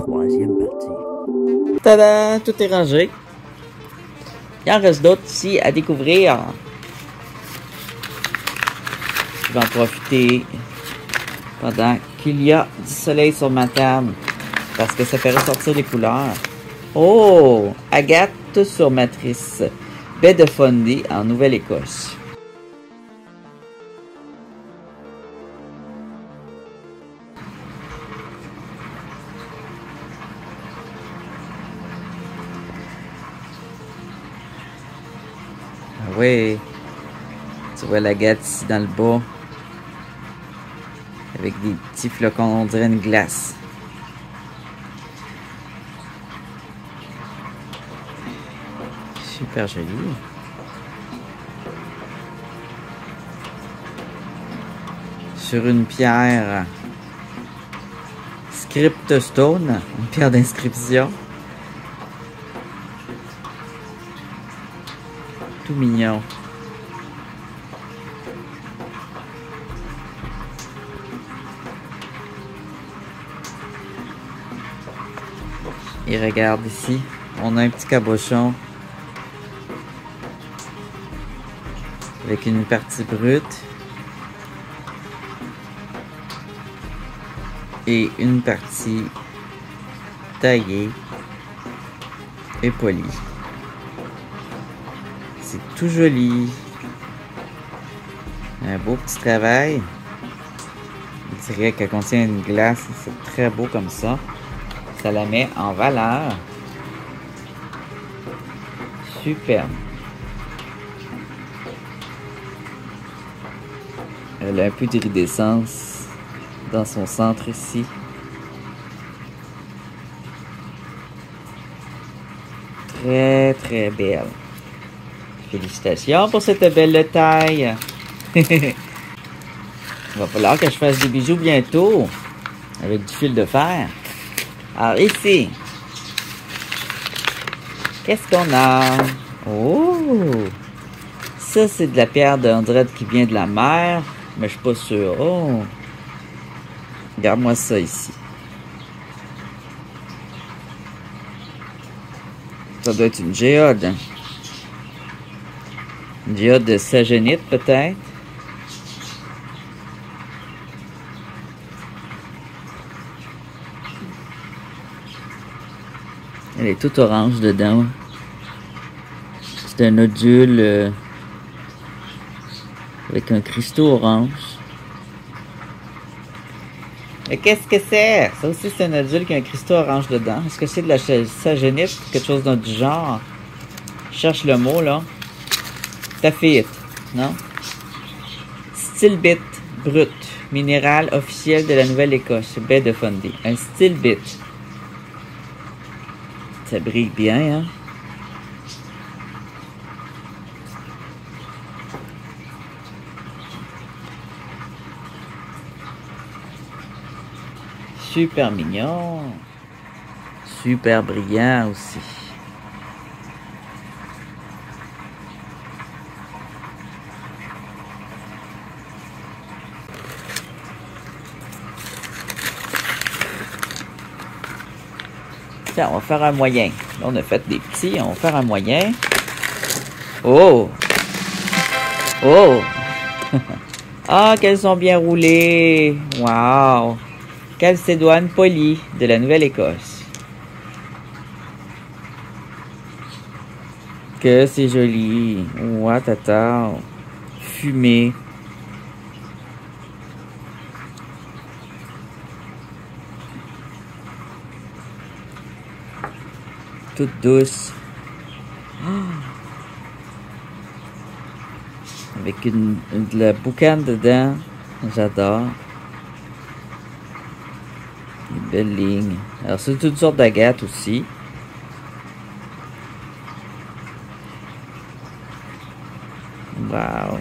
troisième partie. Tada! Tout est rangé. Il en reste d'autres ici à découvrir. Je vais en profiter pendant qu'il y a du soleil sur ma table. Parce que ça fait ressortir les couleurs. Oh! Agathe sur matrice. Baie de Fundy en Nouvelle-Écosse. Ah oui. Tu vois l'agate ici dans le bas. Avec des petits flocons, on dirait une glace. Super joli. Sur une pierre Script Stone, une pierre d'inscription. Tout mignon. Et regarde ici, on a un petit cabochon avec une partie brute et une partie taillée et polie. C'est tout joli. Un beau petit travail. On dirait qu'elle contient une glace. C'est très beau comme ça. Ça la met en valeur. Superbe. Elle a un peu d'iridescence dans son centre ici. Très très belle. Félicitations pour cette belle taille. Il va falloir que je fasse des bijoux bientôt avec du fil de fer. Alors ici, qu'est-ce qu'on a? Oh! Ça, c'est de la pierre d'Andrette qui vient de la mer, mais je suis pas sûr. Oh! Regarde-moi ça ici. Ça doit être une géode. Une géode de sagenite, peut-être. Elle est toute orange dedans. C'est un nodule avec un cristaux orange. Mais qu'est-ce que c'est? Ça aussi, c'est un nodule qui a un cristaux orange dedans. Est-ce que c'est de la sagenite? Quelque chose du genre? Je cherche le mot, là. Taphite, non? Stilbit brut. Minéral officiel de la Nouvelle-Écosse. Baie de Fundy. Un stilbit. Ça brille bien, hein? Super mignon. Super brillant aussi. Tiens, on va faire un moyen. Là, on a fait des petits, on va faire un moyen. Oh! Oh! Ah, qu'elles sont bien roulées! Wow! Calcédoine polie de la Nouvelle-Écosse. Que c'est joli! Ouah, tata! Fumé! Toute douce. Oh. Avec de la boucane dedans. J'adore. Des belles lignes. Alors, c'est toutes sortes d'agates aussi. Wow.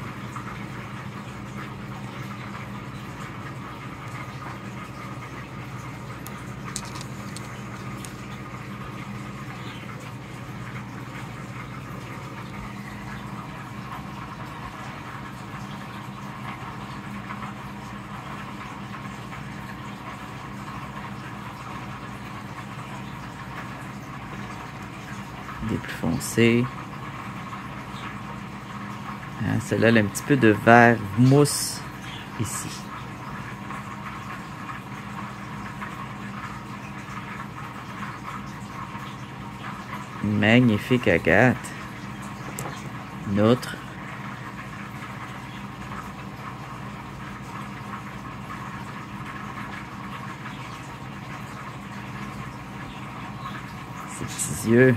Des plus foncés. Hein, celle-là, elle a un petit peu de vert mousse ici. Magnifique agate. Une autre. Ses petits yeux.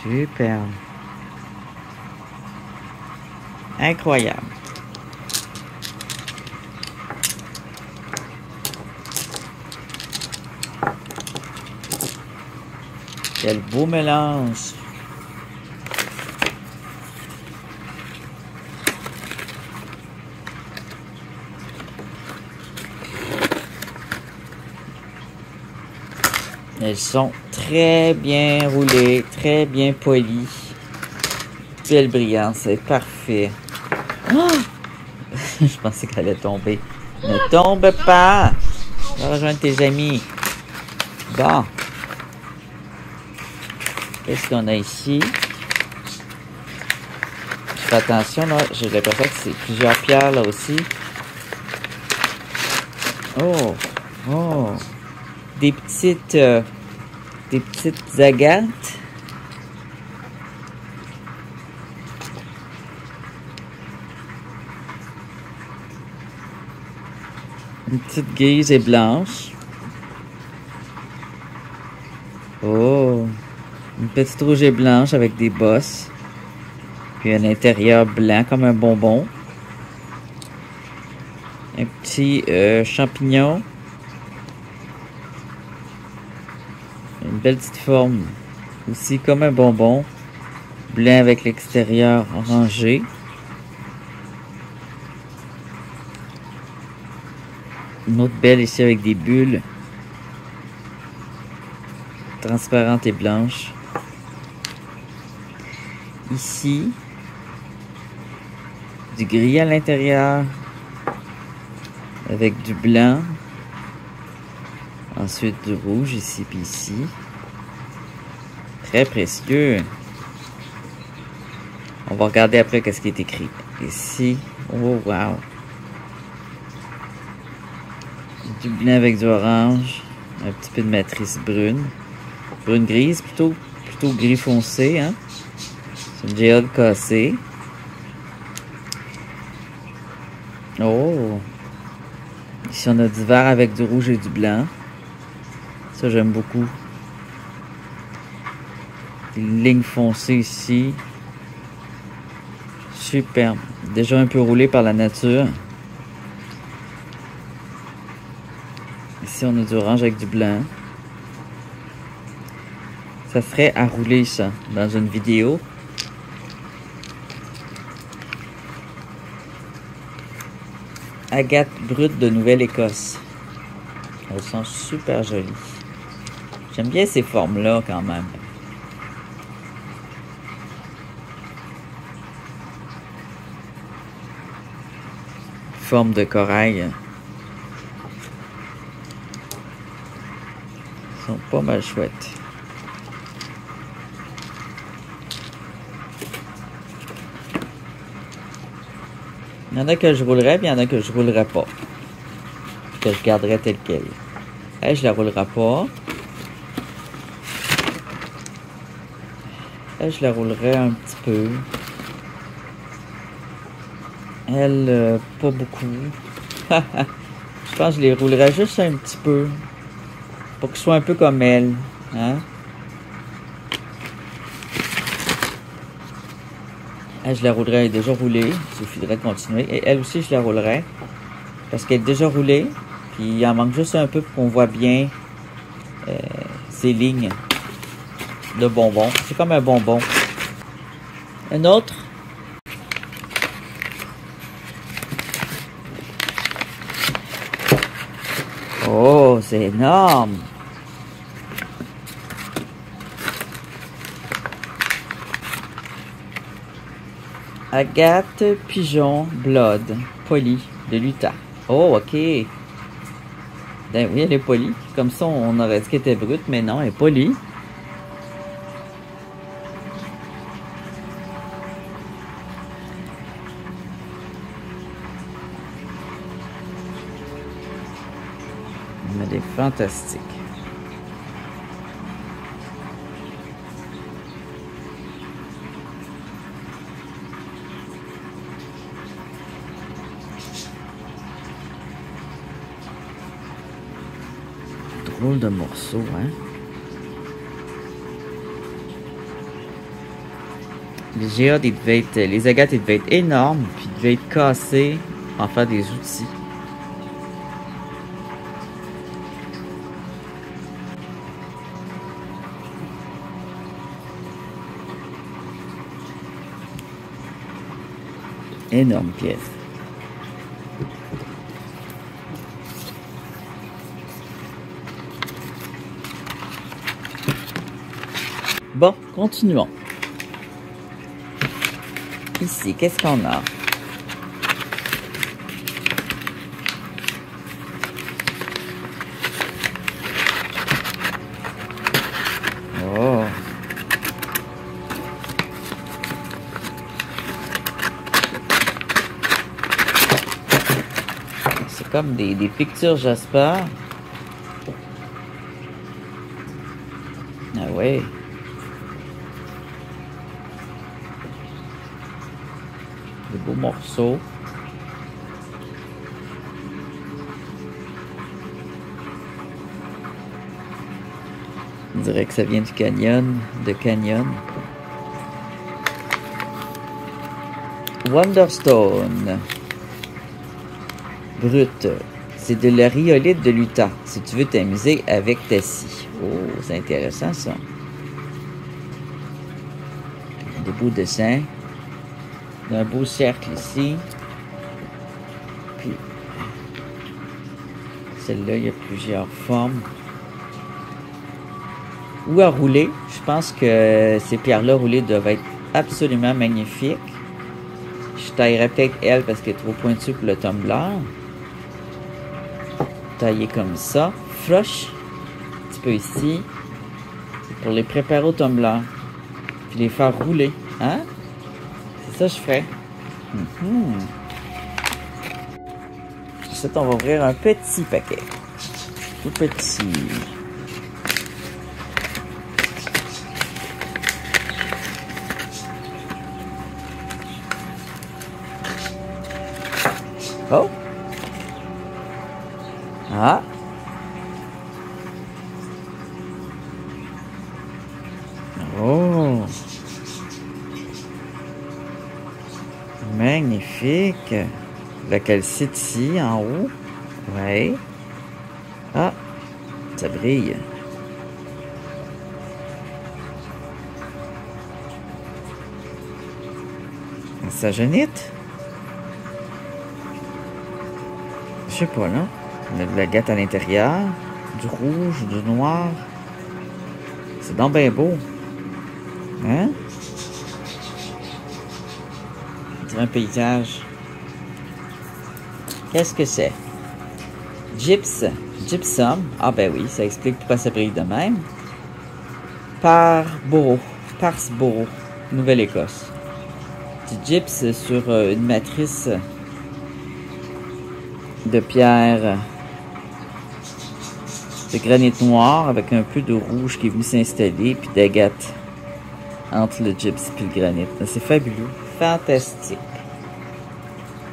Super. Incroyable. Quel beau mélange. Elles sont très bien roulées, très bien polies. Belle brillante, c'est parfait. Oh! Je pensais qu'elle allait tomber. Ne tombe pas! Va rejoindre tes amis. Bon. Qu'est-ce qu'on a ici? Je fais attention, là. J'ai l'impression que c'est plusieurs pierres, là aussi. Oh! Oh! Des petites agates. Une petite grise et blanche. Oh! Une petite rouge et blanche avec des bosses. Puis un intérieur blanc comme un bonbon. Un petit champignon. Une belle petite forme aussi comme un bonbon. Blanc avec l'extérieur orangé. Une autre belle ici avec des bulles. Transparentes et blanches. Ici. Du gris à l'intérieur. Avec du blanc. Ensuite du rouge ici puis ici. Très précieux. On va regarder après qu'est-ce qui est écrit. Ici. Oh wow. Du blanc avec du orange. Un petit peu de matrice brune. Brune grise plutôt gris foncé. Hein? C'est une géode cassée. Oh. Ici on a du vert avec du rouge et du blanc. Ça, j'aime beaucoup. Une ligne foncée ici. Superbe. Déjà un peu roulé par la nature. Ici, on a du orange avec du blanc. Ça serait à rouler, ça, dans une vidéo. Agate brute de Nouvelle-Écosse. Elles sont super jolies. J'aime bien ces formes-là, quand même. Forme de corail. Ils sont pas mal chouettes. Il y en a que je roulerais, puis il y en a que je roulerais pas. Que je garderais tel quel. Elle, je la roulerai pas. Elle, je la roulerai un petit peu. Elle, pas beaucoup. Je pense que je les roulerai juste un petit peu. Pour qu'ils soient un peu comme elle. Hein? Elle, je la roulerai, elle est déjà roulée. Il suffirait de continuer. Et elle aussi, je la roulerai. Parce qu'elle est déjà roulée. Puis il en manque juste un peu pour qu'on voit bien ces lignes de bonbons. C'est comme un bonbon. Un autre. Oh, c'est énorme. Agate Pigeon Blood, polie, de l'Utah. Oh, ok. Ben oui, elle est polie. Comme ça, on aurait dit qu'elle était brute, mais non, elle est polie. Mais elle est fantastique. Drôle de morceau, hein? Les géodes, les agates, ils devaient être énormes, puis ils devaient être cassés pour en faire des outils. Énorme pièce. Bon, continuons. Ici, qu'est-ce qu'on a? Oh! C'est comme des pictures Jasper. Ah ouais. Des beaux morceaux. On dirait que ça vient du canyon, de Canyon. Wonderstone. Brut. C'est de la rhyolite de l'Utah. Si tu veux t'amuser avec ta scie. Oh, c'est intéressant ça. Des beaux dessins. Un beau cercle ici. Puis, celle-là, il y a plusieurs formes. Ou à rouler. Je pense que ces pierres-là roulées doivent être absolument magnifiques. Je taillerais peut-être elle parce qu'elle est trop pointue pour le tumbler. Tailler comme ça. Flush. Un petit peu ici. Pour les préparer au tumbler. Puis les faire rouler. Hein? C'est ça que je ferais. Ensuite, on va ouvrir un petit paquet. Tout petit. Oh! Ah! Oh! Magnifique! La calcite ici, en haut. Ouais. Ah! Ça brille. Un sagenite? Je sais pas, là. On a de l'agate à l'intérieur. Du rouge, du noir. C'est donc bien beau. Hein? C'est un paysage. Qu'est-ce que c'est? Gypsum. Ah ben oui, ça explique pourquoi ça brille de même. Parsboro, Nouvelle-Écosse. Du gyps sur une matrice de pierre de granit noir avec un peu de rouge qui est venu s'installer, puis d'agate entre le gyps et le granit. C'est fabuleux. Fantastique.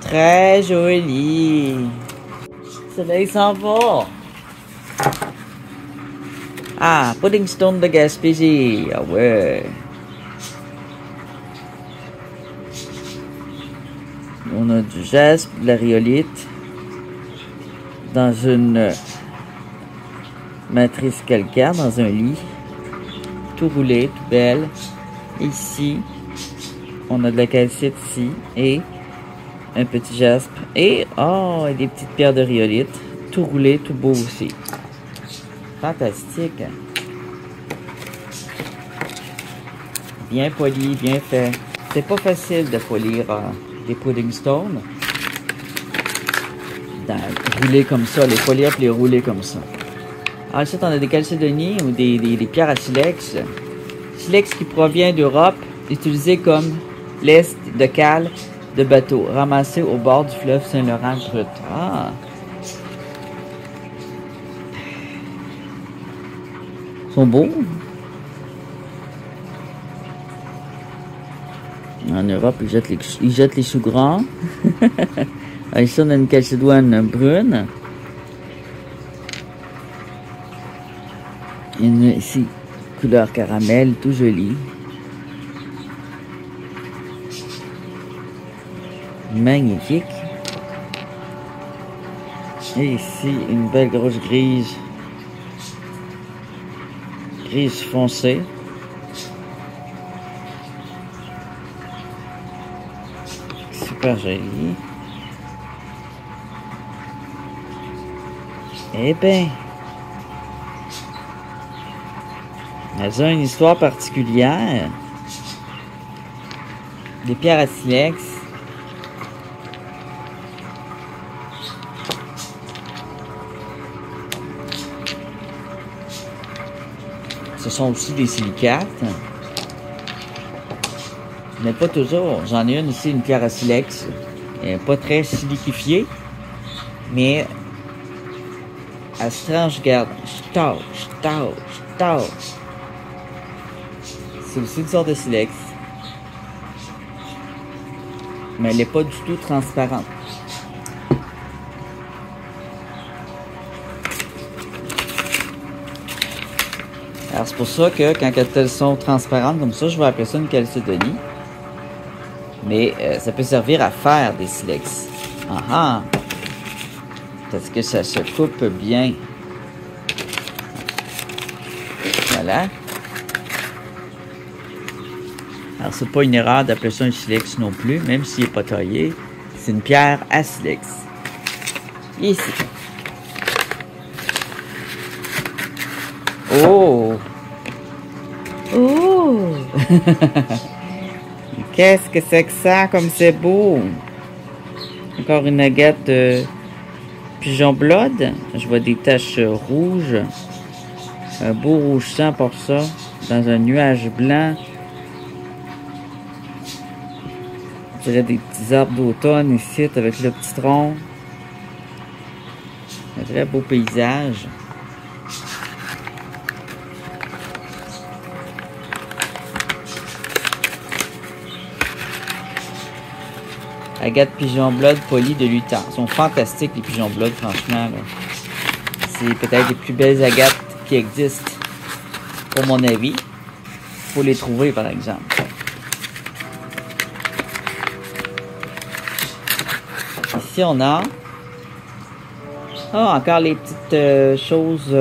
Très joli. Le soleil s'en va. Ah, Pudding Stone de Gaspésie. Ah ouais. On a du jaspe, de la rhyolite dans une matrice calcaire, dans un lit. Tout roulé, tout belle. Ici, on a de la calcite ici et un petit jaspe. Et, oh, et des petites pierres de rhyolite. Tout roulé, tout beau aussi. Fantastique. Bien poli, bien fait. c'est pas facile de polir les pudding stones. Rouler comme ça, les polir et les rouler comme ça. Ensuite, on a des chalcédonies ou des pierres à silex. Silex qui provient d'Europe, utilisé comme lest de cale de bateau, ramassé au bord du fleuve Saint-Laurent brut. Ah! Ils sont beaux. En Europe, ils jettent les choux gras. Ici, on a une chalcédoine brune. Une ici, couleur caramel, tout joli. Magnifique. Et ici, une belle grosse grise. Grise foncée. Super joli. Eh bien, elles ont une histoire particulière. Des pierres à silex. Ce sont aussi des silicates. Mais pas toujours. J'en ai une ici, une pierre à silex. Pas très siliquifiée. Mais elle se tranche, regarde. C'est aussi une sorte de silex. Mais elle n'est pas du tout transparente. Alors c'est pour ça que quand elles sont transparentes comme ça, je vais appeler ça une chalcédonie. Mais ça peut servir à faire des silex. Ah ah! Parce que ça se coupe bien. Voilà. Alors c'est pas une erreur d'appeler ça un silex non plus, même s'il n'est pas taillé. C'est une pierre à silex. Ici. Oh! Oh! Qu'est-ce que c'est que ça, comme c'est beau! Encore une agate pigeon blood. Je vois des taches rouges. Un beau rouge sang pour ça. Dans un nuage blanc. Je dirais des petits arbres d'automne ici, avec le petit tronc. Un très beau paysage. Agate pigeon blood poli de lutin. Ils sont fantastiques, les pigeons blood, franchement. C'est peut-être les plus belles agates qui existent, pour mon avis. Il faut les trouver, par exemple. Ici, on a... Ah, encore les petites choses...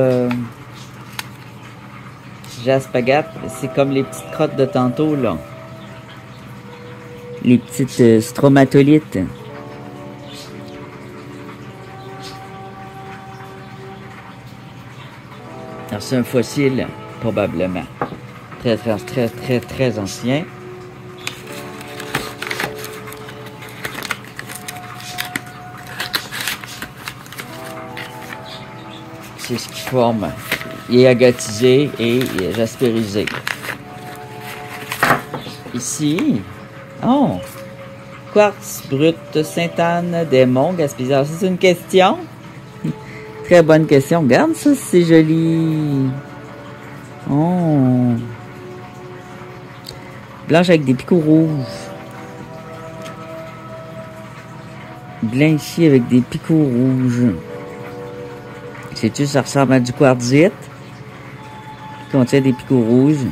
jaspe agate. C'est comme les petites crottes de tantôt, là. Les petites stromatolites. Alors, c'est un fossile, probablement. Très ancien. C'est ce qui forme. Il est agatisé et jaspérisé. Ici... Oh! Quartz brut Sainte-Anne des Monts Gaspésiens. C'est une question? Très bonne question. Regarde ça, c'est joli. Oh! Blanche avec des picots rouges. Blanc ici avec des picots rouges. Sais-tu, ça ressemble à du quartzite. Qui contient des picots rouges.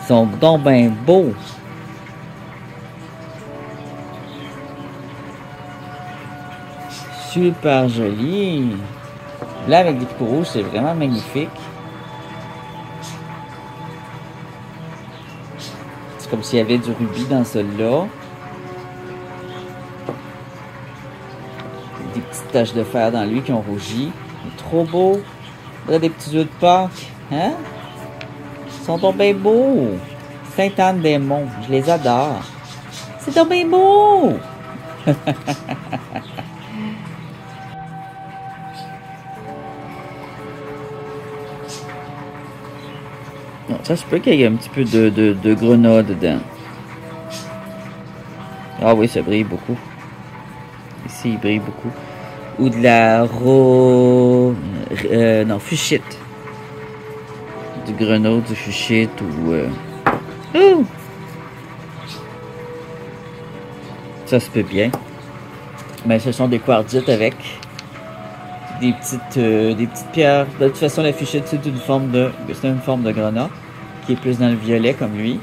Ils sont donc bien beaux. Super joli. Blanc avec des picots rouges, c'est vraiment magnifique. C'est comme s'il y avait du rubis dans celui-là. Des petites taches de fer dans lui qui ont rougi. C'est trop beau. On a des petits œufs de Pâques. Hein? Ils sont donc bien beaux. Sainte-Anne-des-Monts. Je les adore. C'est donc bien beau! Non, ça se peut qu'il y ait un petit peu de grenat dedans. Ah oui, ça brille beaucoup. Ici, il brille beaucoup. Ou de la non, fuchsite. Du grenat, du fuchsite ou... Ouh! Ça se peut bien. Mais ce sont des quartzites avec des petites pierres. De toute façon, la fuchsite, c'est une forme de grenat qui est plus dans le violet comme lui.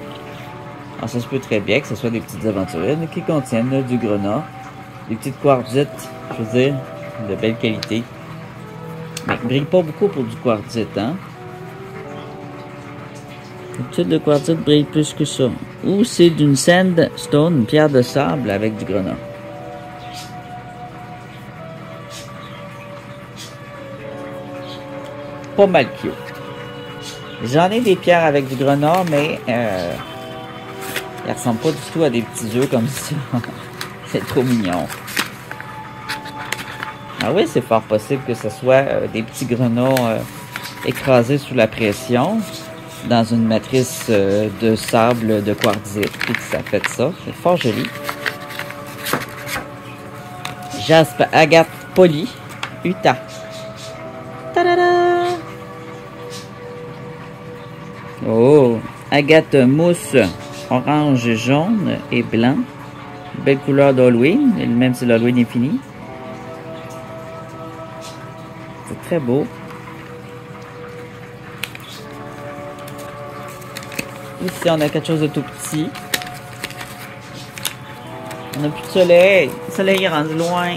Alors, ça se peut très bien que ce soit des petites aventurines qui contiennent là, du grenat. Des petites quartzites, je veux dire, de belle qualité. Mais ils ne brillent pas beaucoup pour du quartzite, hein? D'habitude, le quartzite brille plus que ça. Ou c'est d'une sandstone, une pierre de sable avec du grenat. Pas mal cute. J'en ai des pierres avec du grenat, mais elles ressemblent pas du tout à des petits œufs comme ça. C'est trop mignon. Ah oui, c'est fort possible que ce soit des petits grenats écrasés sous la pression dans une matrice de sable de quartzite. Puis que ça fait ça. C'est fort joli. Jaspe, agate, poli, Utah. Ta-da-da! Oh, agate mousse, orange, jaune et blanc. Belle couleur d'Halloween, même si l'Halloween est fini. C'est très beau. Ici, on a quelque chose de tout petit. On n'a plus de soleil. Le soleil est rendu loin.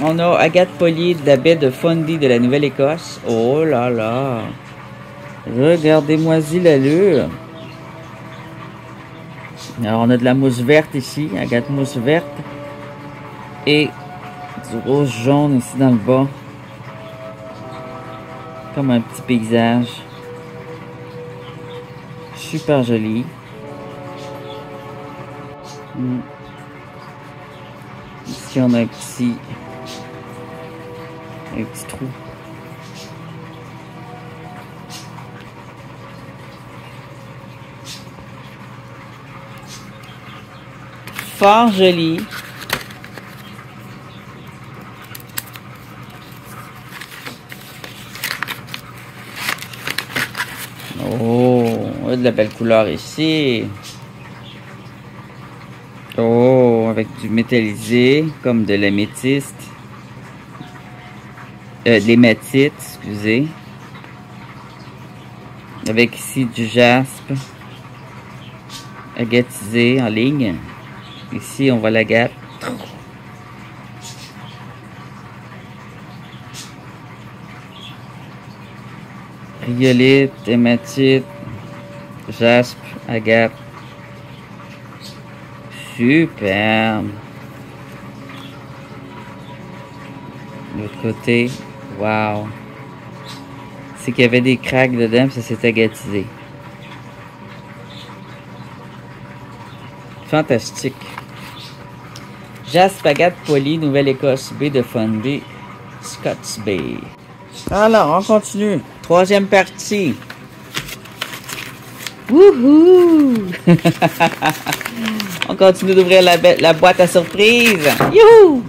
On a agate polie de la baie de Fundy de la Nouvelle-Écosse. Oh là là! Regardez-moi-y l'allure. Alors, on a de la mousse verte ici, agate mousse verte. Et du rose jaune ici dans le bas. Comme un petit paysage. Super joli. Ici, on a un petit trou. Fort joli. Oh, on a de la belle couleur ici. Oh, avec du métallisé, comme de l'améthyste. De l'hématite, excusez. Avec ici du jaspe. Agatisé en ligne. Ici, on voit l'agate. Rhyolite, hématite, jaspe, agate. Superbe. De l'autre côté, wow. C'est qu'il y avait des craques dedans, puis ça s'est agatisé. Fantastique. Jaspe, agate, poli, Nouvelle-Écosse, baie de Fundy, Scott's Bay. Alors, on continue. Troisième partie. Wouhou! On continue d'ouvrir la boîte à surprise. Youhou!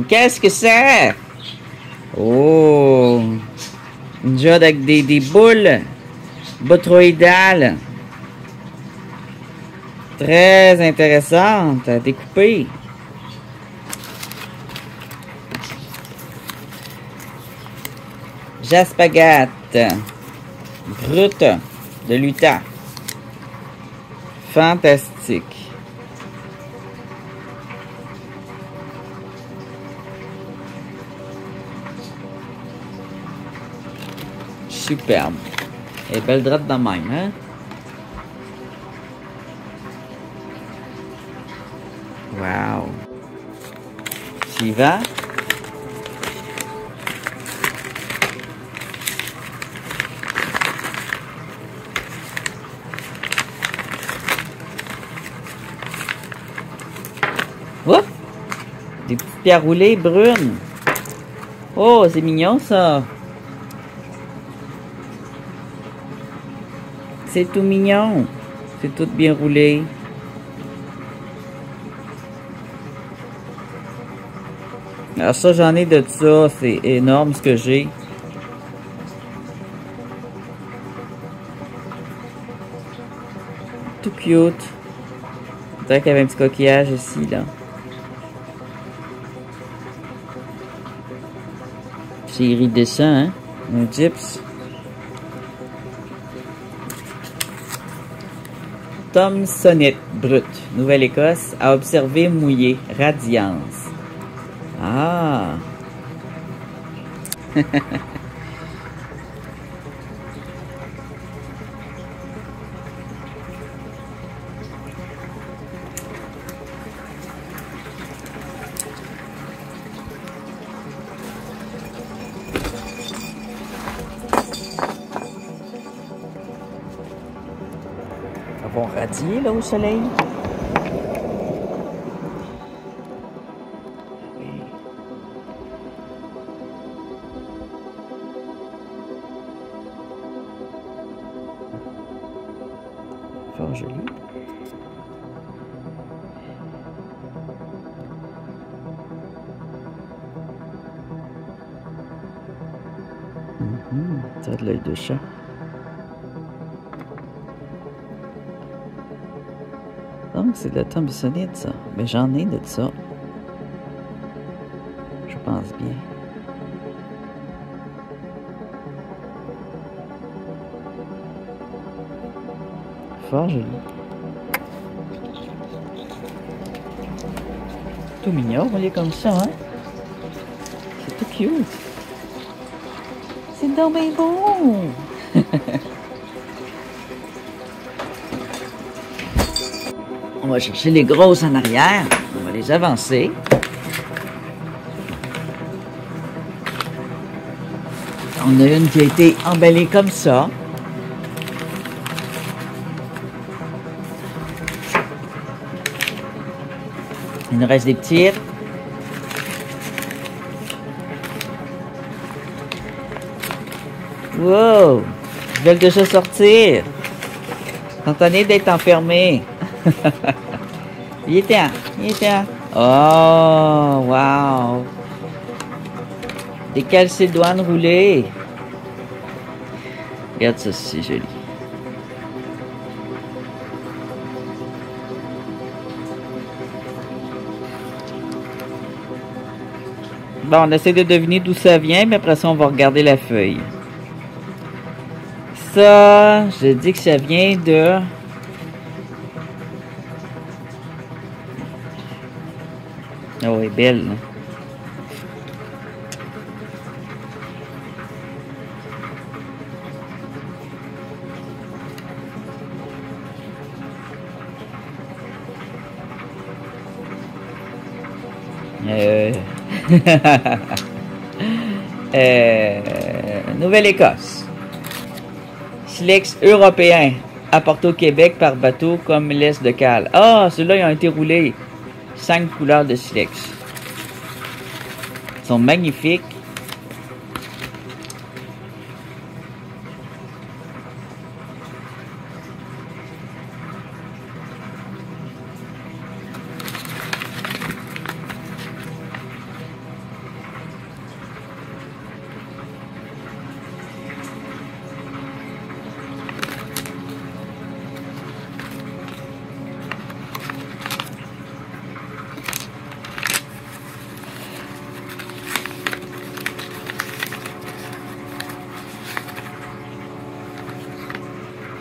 Qu'est-ce que c'est? Oh! Une jade avec des boules botroïdales. Très intéressante à découper. Jaspe agate brute de l'Utah. Fantastique. Superbe. Et belle droite dans même, hein? Wow. Suivant. Oups! Des petites pierres roulées brunes. Oh, c'est mignon ça. C'est tout mignon. C'est tout bien roulé. Alors ça, j'en ai de ça. C'est énorme ce que j'ai. Tout cute. On dirait qu'il y avait un petit coquillage ici, là. C'est iridescent, hein? Un gyps. Thomsonite brut, Nouvelle-Écosse, à observer mouillé, radiance. Ah! Vont radier là au soleil. Fort joli. Ça a de l'œil de chat. Donc, c'est de la thomsonite, ça. Mais j'en ai de ça. Je pense bien. Fort joli. Tout mignon, on est comme ça, hein? C'est tout cute. C'est donc bien bon! On va chercher les grosses en arrière. On va les avancer. On a une qui a été emballée comme ça. Il nous reste des petites. Wow! Ils veulent déjà sortir. Contenez d'être enfermés. Il était un. Oh, wow. Des calcédoines roulées. Regarde ça, c'est joli. Bon, on essaie de deviner d'où ça vient, mais après ça, on va regarder la feuille. Ça, je dis que ça vient de... Oh, elle est belle, là. Nouvelle-Écosse. Silex européen, apporté au Québec par bateau comme l'Est de Cale. Ah, ceux-là, ils ont été roulés. 5 couleurs de silex. Ils sont magnifiques.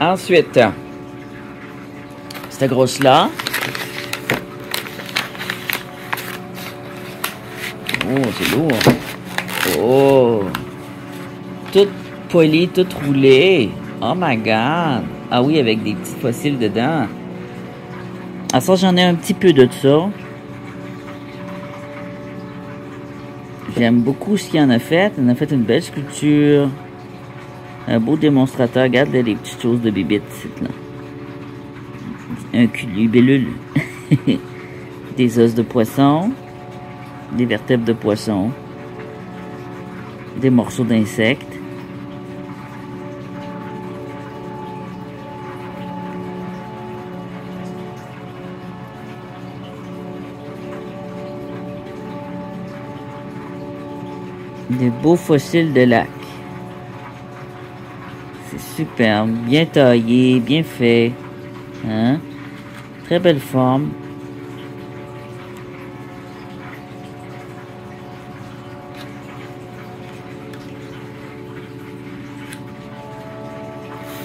Ensuite, cette grosse-là. Oh, c'est lourd. Oh. Toute poilée, toute roulée. Oh my God. Ah oui, avec des petits fossiles dedans. Ah ça, j'en ai un petit peu de ça. J'aime beaucoup ce qu'il en a fait. Il en a fait une belle sculpture. Un beau démonstrateur. Regarde là, les petites choses de bibitte, là. Un cul, libellule. Des des os de poisson, des vertèbres de poisson, des morceaux d'insectes. Des beaux fossiles de lac. C'est superbe, bien taillé, bien fait. Hein? Très belle forme.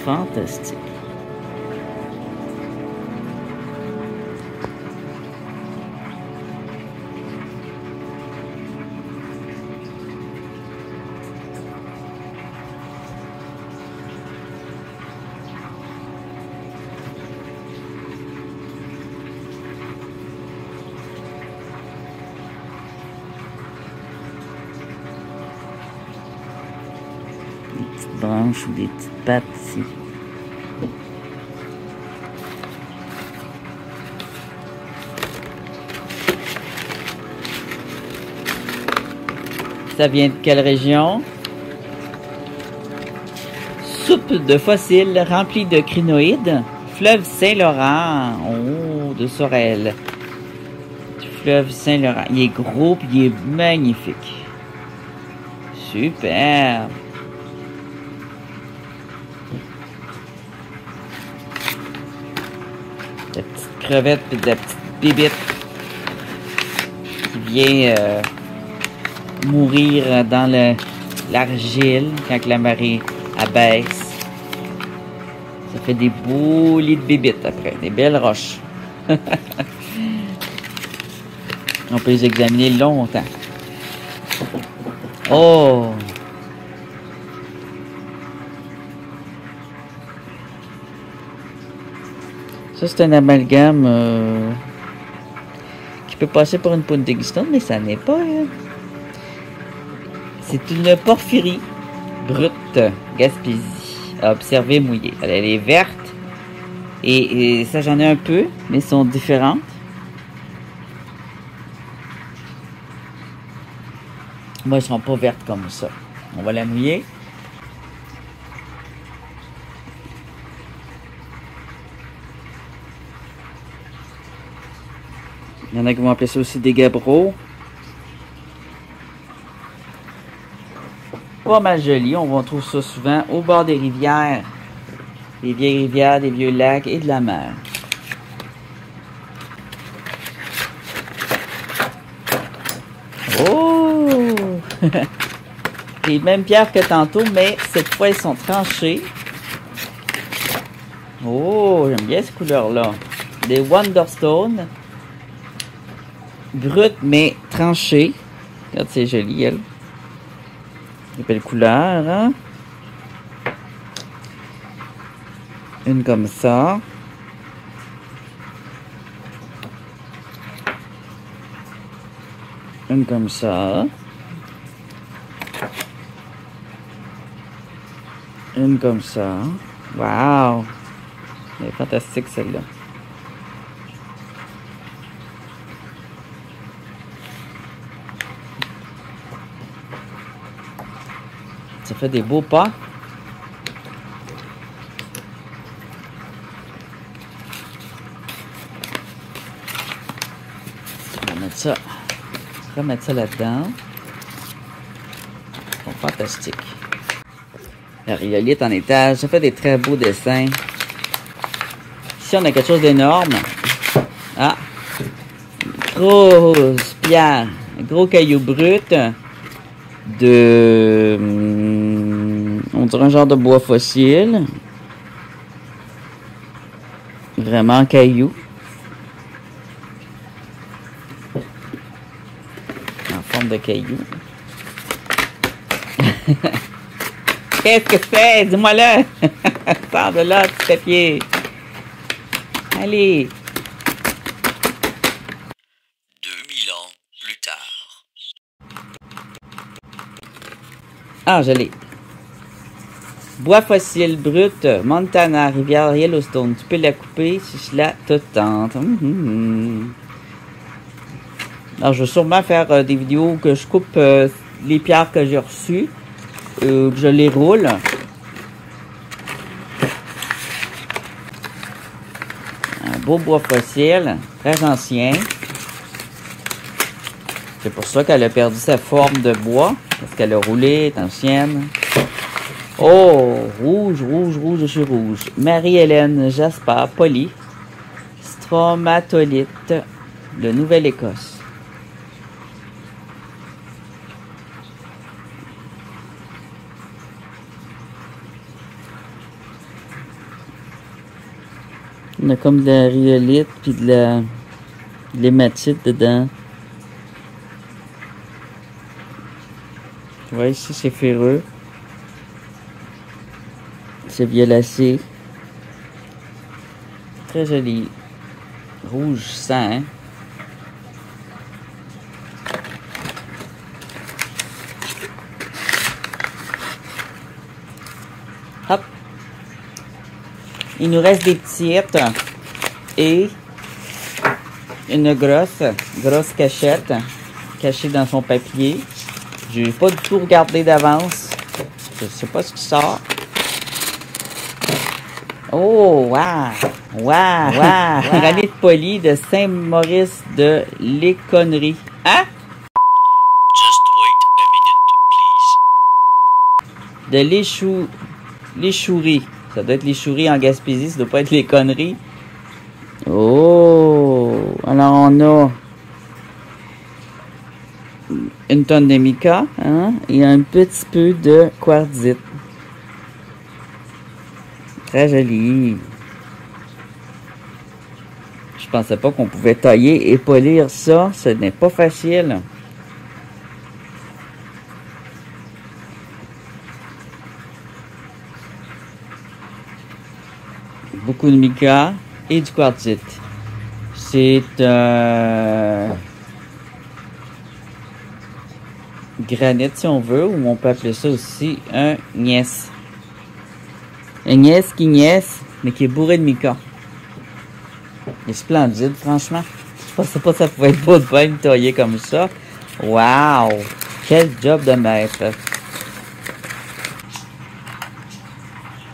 Fantastique. Des petites branches ou des petites pattes ici. Ça vient de quelle région? Soupe de fossiles remplie de crinoïdes. Fleuve Saint-Laurent. Oh, de Sorel. Du fleuve Saint-Laurent. Il est gros puis il est magnifique. Super. La petite crevette puis de la petite bébite qui vient mourir dans l'argile quand la marée abaisse. Ça fait des beaux lits de bébites après, des belles roches. On peut les examiner longtemps. Oh! Ça, c'est un amalgame qui peut passer pour une Puntingstone, mais ça n'est pas. C'est une porphyrie brute Gaspésie, à observer mouillée. Elle est verte et ça, j'en ai un peu, mais elles sont différentes. Moi, elles ne sont pas vertes comme ça. On va la mouiller. Il y en a qui vont appeler ça aussi des gabbros. Pas mal joli. On trouve ça souvent au bord des rivières. Des vieilles rivières, des vieux lacs et de la mer. Oh! Les mêmes pierres que tantôt, mais cette fois, elles sont tranchées. Oh, j'aime bien cette couleur-là. Des Wonderstone. Brutes, mais tranchées. Regarde, c'est joli, elle. Des belles couleurs, hein? Une comme ça. Une comme ça. Une comme ça. Wow! Elle est fantastique, celle-là. Ça fait des beaux pas. On va mettre ça. Remettre ça là-dedans. Bon, fantastique. La rhyolite en étage, ça fait des très beaux dessins. Ici, on a quelque chose d'énorme. Ah! Grosse pierre. Un gros caillou brut. On dirait un genre de bois fossile. Vraiment caillou. En forme de caillou. Qu'est-ce que c'est? Dis-moi-le! Sors de là, petit papier. Allez. 2000 ans plus tard. Ah, je l'ai. Bois fossile brut, Montana, rivière Yellowstone. Tu peux la couper si cela te tente. Alors, je vais sûrement faire des vidéos où que je coupe les pierres que j'ai reçues, que je les roule. Un beau bois fossile, très ancien. C'est pour ça qu'elle a perdu sa forme de bois, parce qu'elle a roulé, est ancienne. Oh, rouge, rouge, rouge de chez rouge. Marie-Hélène Jasper Poly, stromatolite de Nouvelle-Écosse. On a comme de la rhyolite puis de l'hématite dedans. Ouais, ici c'est ferreux. C'est violacé. Très joli. Rouge sang, hein? Hop. Il nous reste des petites et une grosse cachette cachée dans son papier. Je n'ai pas du tout regardé d'avance. Je ne sais pas ce qui sort. Oh, wow! Wow! Wow! Granit poli de Saint-Maurice de l'Éconnerie. Hein? Just wait a minute, please. De l'échouerie. Ça doit être l'échouerie en Gaspésie, ça doit pas être l'Éconnerie. Oh! Alors on a une tonne de mica, hein? Et un petit peu de quartzite. Très joli. Je pensais pas qu'on pouvait tailler et polir ça. Ce n'est pas facile. Beaucoup de mica et du quartzite. C'est granit si on veut, ou on peut appeler ça aussi un gneiss. Un gneiss qui gneiss, mais qui est bourré de mica. Il est splendide, franchement. Je pensais pas que ça pouvait être beau de même taillé comme ça. Wow! Quel job de maître!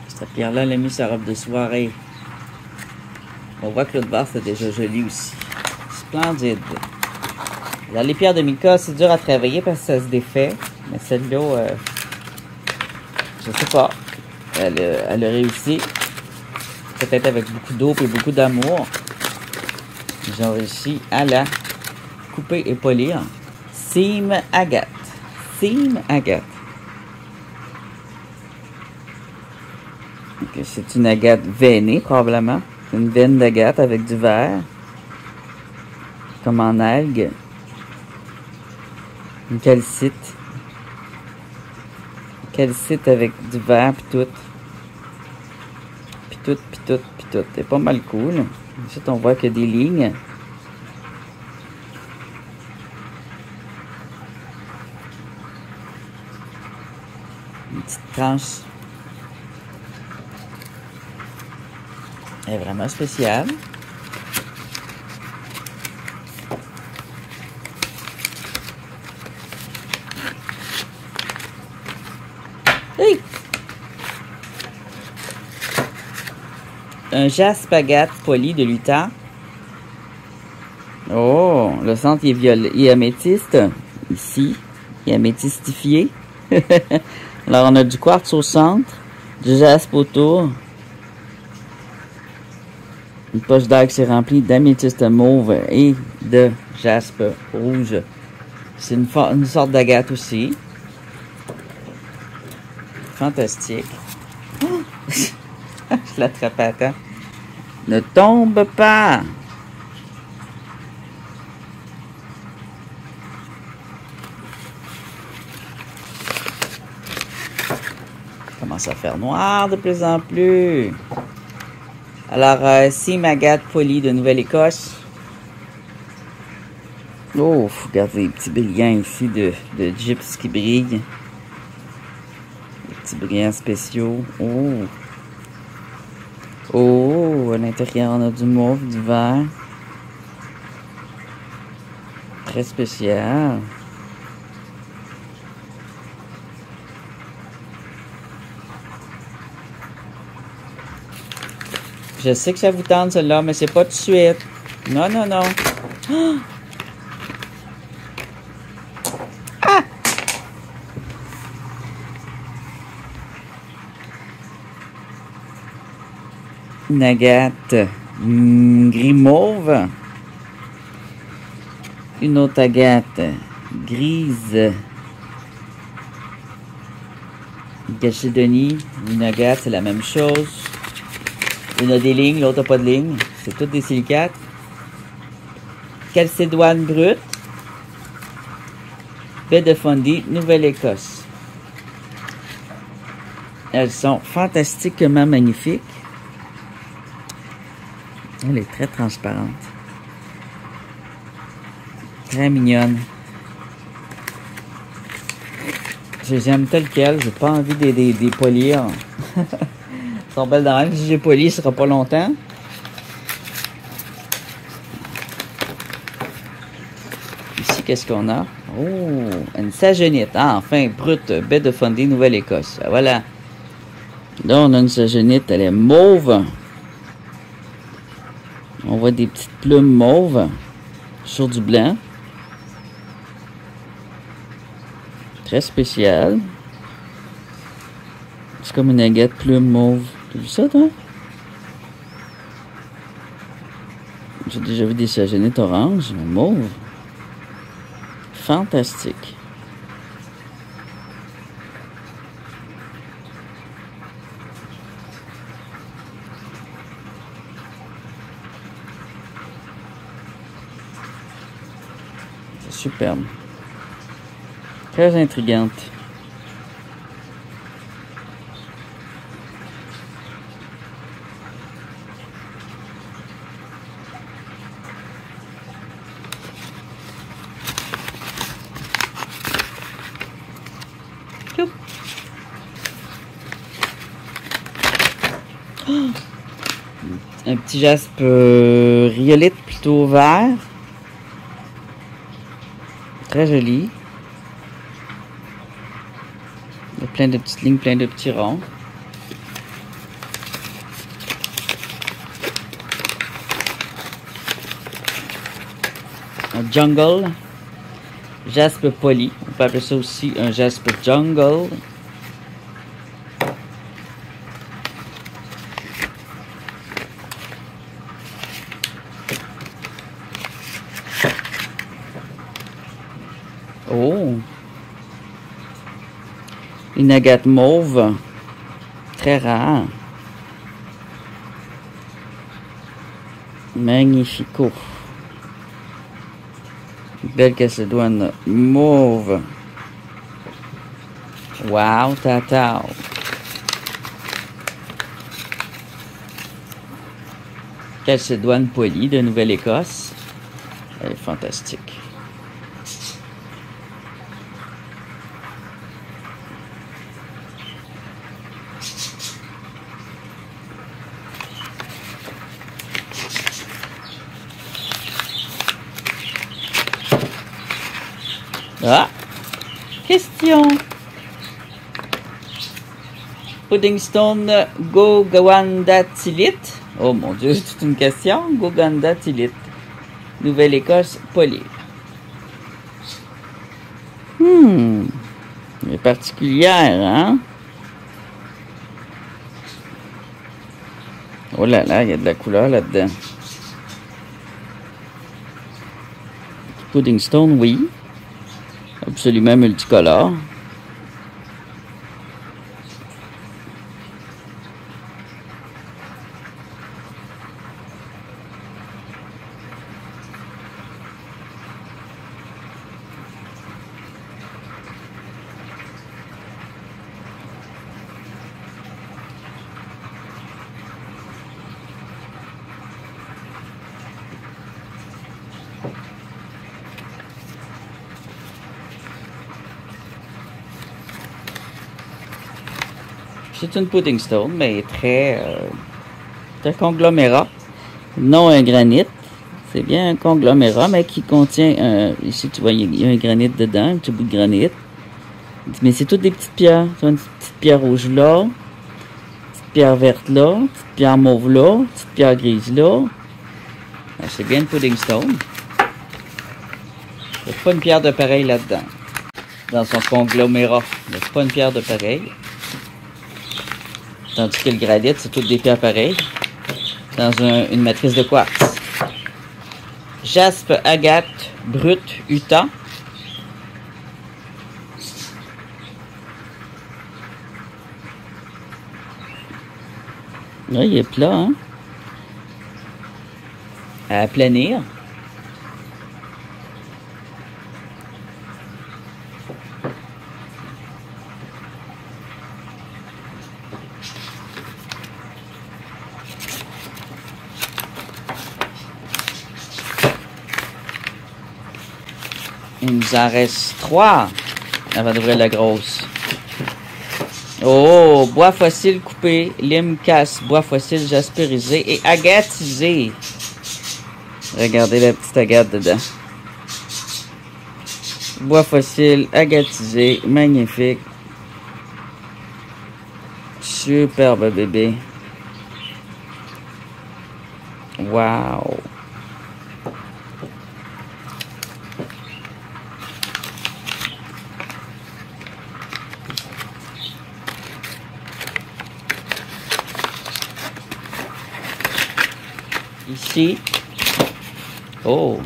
Cette pierre-là, elle a mis sa robe de soirée. On voit que l'autre barre, c'est déjà joli aussi. Splendide. Alors, les pierres de mica, c'est dur à travailler parce que ça se défait. Mais celle-là, je sais pas. Elle a réussi. Peut-être avec beaucoup d'eau et beaucoup d'amour. Ils ont réussi à la couper et polir. Seam agate. Seam agate. Okay, c'est une agate veinée, probablement. Une veine d'agate avec du verre. Comme en algue. Une calcite. Calcite avec du verre, puis tout. Puis tout, puis tout, puis tout. C'est pas mal cool. Ensuite, on voit qu'il y a des lignes. Une petite tranche. Elle est vraiment spéciale. Hey! Un jaspe agate poli de l'Utah. Oh, le centre est violet et améthyste. Ici, il est améthystifié. Alors, on a du quartz au centre, du jaspe autour. Une poche d'air qui s'est remplie d'améthyste mauve et de jaspe rouge. C'est une sorte d'agate aussi. Fantastique. Oh! Je l'attrape à temps. Ne tombe pas! Commence à faire noir de plus en plus. Alors, Seam agate poli de Nouvelle-Écosse. Oh, regardez les petits brillants ici de gypse qui brillent. Les petits brillants spéciaux. Oh! Oh! À l'intérieur, on a du mauve, du vert. Très spécial. Je sais que ça vous tente celle-là, mais c'est pas tout de suite. Non, non, non. Ah! Une agate gris mauve. Une autre agate grise. Une chalcédonie, une agate, c'est la même chose. Une a des lignes, l'autre n'a pas de lignes. C'est toutes des silicates. Calcédoine brute. Baie de Fundy, Nouvelle-Écosse. Elles sont fantastiquement magnifiques. Elle est très transparente. Très mignonne. Je les aime tel quel. J'ai pas envie de les polir. Elles sont belles dans même. Si j'ai poli, ce sera pas longtemps. Ici, qu'est-ce qu'on a? Oh, une sagenite. Ah, enfin, brute, baie de Fundy, Nouvelle-Écosse. Voilà. Là, on a une sagenite. Elle est mauve. On voit des petites plumes mauves sur du blanc. Très spécial. C'est comme une agate plume mauve. T'as vu ça, toi? J'ai déjà vu des sagenites oranges, mais mauve. Fantastique. C'est superbe. Très intrigante. Un petit jaspe rhyolite plutôt vert. Très joli. Il y a plein de petites lignes, plein de petits ronds. Un jungle. Jaspe poli. On peut appeler ça aussi un jaspe jungle. Oh! Une agate mauve. Très rare. Magnifico. Belle calcédoine mauve. Wow, tata. Calcédoine polie de Nouvelle-Écosse. Elle est fantastique. Ah! Question! Puddingstone Gogandatilite. Oh mon Dieu, c'est toute une question. Gogandatilite. Nouvelle-Écosse, polie. Elle est particulière, hein? Oh là là, il y a de la couleur là-dedans. Puddingstone, oui. Absolument multicolore. C'est une puddingstone, mais très conglomérat. Non un granit. C'est bien un conglomérat, mais qui contient un... Ici, tu vois, il y a un granit dedans, un petit bout de granit. Mais c'est toutes des petites pierres. Tu vois, une petite pierre rouge là, une petite pierre verte là, une petite pierre mauve là, une petite pierre grise là. C'est bien le pudding stone. Il n'y a pas une pierre de pareil là-dedans. Dans son conglomérat. Il n'y a pas une pierre de pareil. Tandis que le granit, c'est toutes des pierres pareilles. Dans une matrice de quartz. Jaspe, agate, brut, utah. Là, il est plat, hein? À aplanir. Il nous en reste 3 avant d'ouvrir la grosse. Oh, bois fossile coupé, lime casse, bois fossile jaspérisé et agatisé. Regardez la petite agate dedans. Bois fossile agatisé, magnifique. Superbe bébé. Wow. Ici. Oh.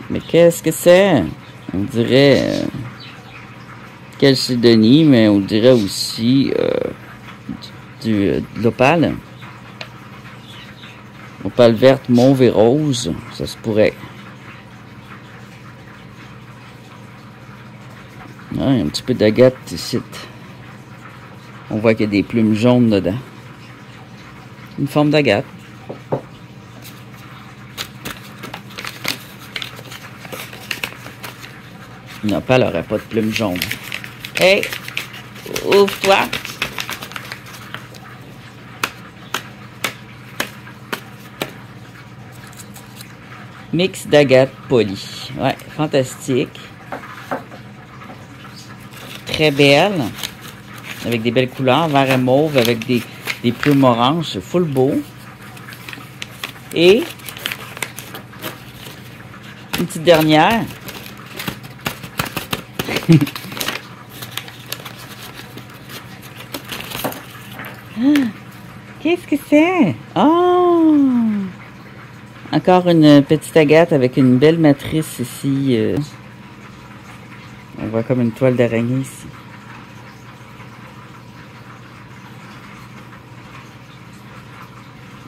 Mais qu'est-ce que c'est? On dirait chalcédonie, mais on dirait aussi de l'opale. Opale verte, mauve et rose. Ça se pourrait. Ah, il y a un petit peu d'agate ici. On voit qu'il y a des plumes jaunes dedans. Une forme d'agate. Une opale n'aurait pas de plumes jaunes. Hey! Ouvre-toi! Mix d'agate polie. Ouais, fantastique. Très belle. Avec des belles couleurs, vert et mauve, avec des plumes oranges, c'est full beau. Et une petite dernière. Qu'est-ce que c'est? Oh! Encore une petite agate avec une belle matrice ici. On voit comme une toile d'araignée ici.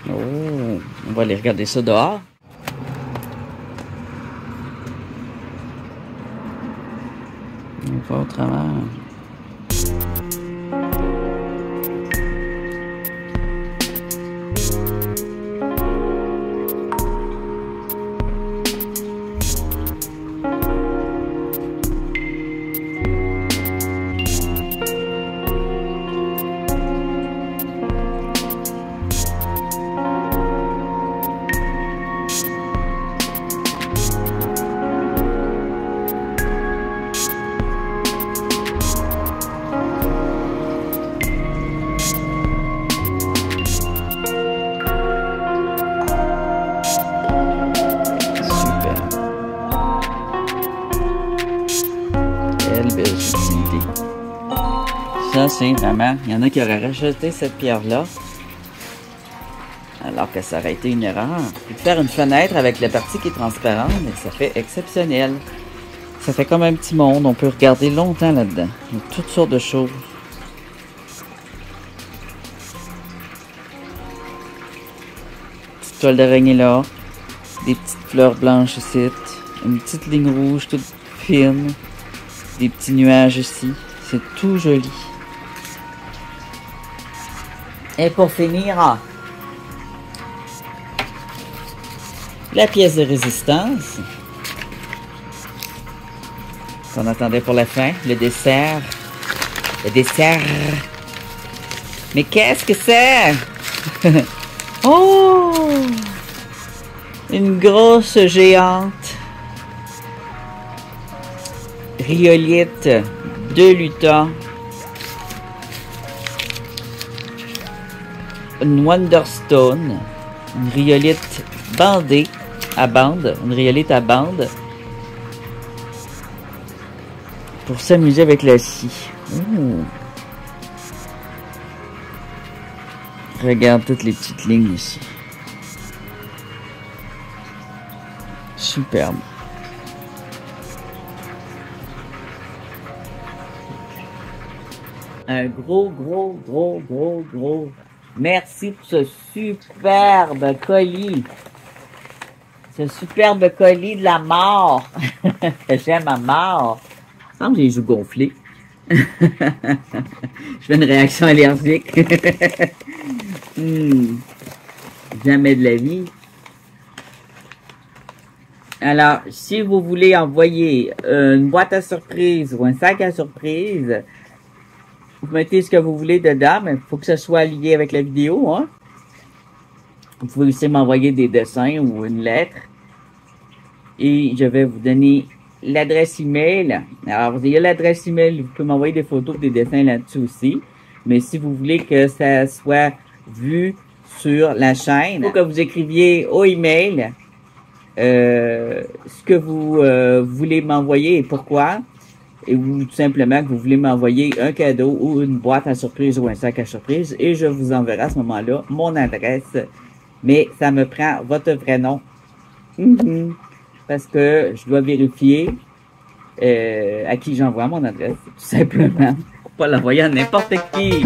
Oh, on va aller regarder ça dehors. On va au travers. Ça, c'est vraiment... Il y en a qui auraient rejeté cette pierre-là, alors que ça aurait été une erreur. Puis de faire une fenêtre avec la partie qui est transparente, mais ça fait exceptionnel. Ça fait comme un petit monde. On peut regarder longtemps là-dedans. Il y a toutes sortes de choses. Petite toile d'araignée là. Des petites fleurs blanches ici. Une petite ligne rouge toute fine. Des petits nuages ici. C'est tout joli. Et pour finir, la pièce de résistance qu'on attendait pour la fin, le dessert. Le dessert. Mais qu'est-ce que c'est? Oh! Une grosse géante rhyolite de l'Utah. Une Wonderstone, une rhyolite bandée à bande, une rhyolite à bande pour s'amuser avec la scie. Regarde toutes les petites lignes ici. Superbe. Un gros merci pour ce superbe colis. Ce superbe colis de la mort. Que j'aime à mort. Il me semble que j'ai les joues gonflées. Je fais une réaction allergique. Jamais de la vie. Alors, si vous voulez envoyer une boîte à surprise ou un sac à surprise, vous mettez ce que vous voulez dedans, mais il faut que ce soit lié avec la vidéo, hein. Vous pouvez aussi m'envoyer des dessins ou une lettre. Et je vais vous donner l'adresse email. Alors, vous avez l'adresse email, vous pouvez m'envoyer des photos, des dessins là-dessus aussi. Mais si vous voulez que ça soit vu sur la chaîne, il faut que vous écriviez au email ce que vous voulez m'envoyer et pourquoi. Ou tout simplement que vous voulez m'envoyer un cadeau ou une boîte à surprise ou un sac à surprise. Et je vous enverrai à ce moment-là mon adresse. Mais ça me prend votre vrai nom. Parce que je dois vérifier à qui j'envoie mon adresse, tout simplement. Pour pas l'envoyer à n'importe qui.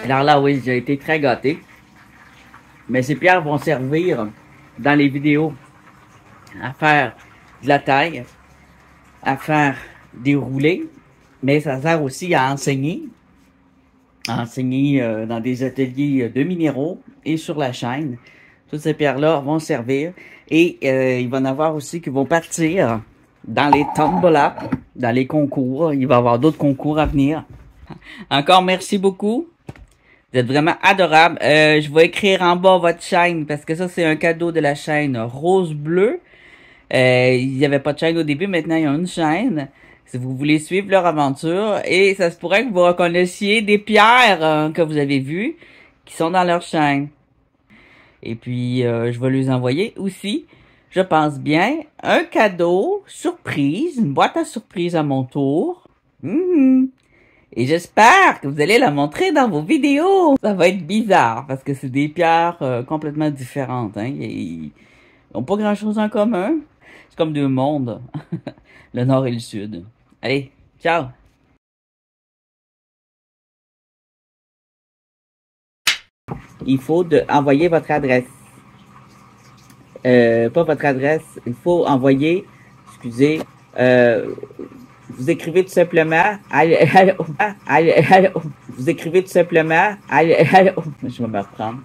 Alors là, oui, j'ai été très gâté. Mais ces pierres vont servir dans les vidéos à faire de la taille, à faire des roulés, mais ça sert aussi à enseigner dans des ateliers de minéraux et sur la chaîne. Toutes ces pierres-là vont servir et il va y en avoir aussi qui vont partir dans les tombolas, dans les concours. Il va y avoir d'autres concours à venir. Encore merci beaucoup. Vous êtes vraiment adorable. Je vais écrire en bas votre chaîne parce que ça, c'est un cadeau de la chaîne Rose Bleu. Il n'y avait pas de chaîne au début, maintenant il y a une chaîne. Si vous voulez suivre leur aventure, et ça se pourrait que vous reconnaissiez des pierres que vous avez vues qui sont dans leur chaîne. Et puis, je vais les envoyer aussi, je pense bien, un cadeau surprise, une boîte à surprise à mon tour. Et j'espère que vous allez la montrer dans vos vidéos. Ça va être bizarre parce que c'est des pierres complètement différentes. Hein. Ils n'ont pas grand-chose en commun. C'est comme deux mondes, le nord et le sud. Allez, ciao! Il faut envoyer votre adresse. Pas votre adresse, il faut envoyer, excusez, vous écrivez tout simplement, vous écrivez tout simplement, je vais me reprendre.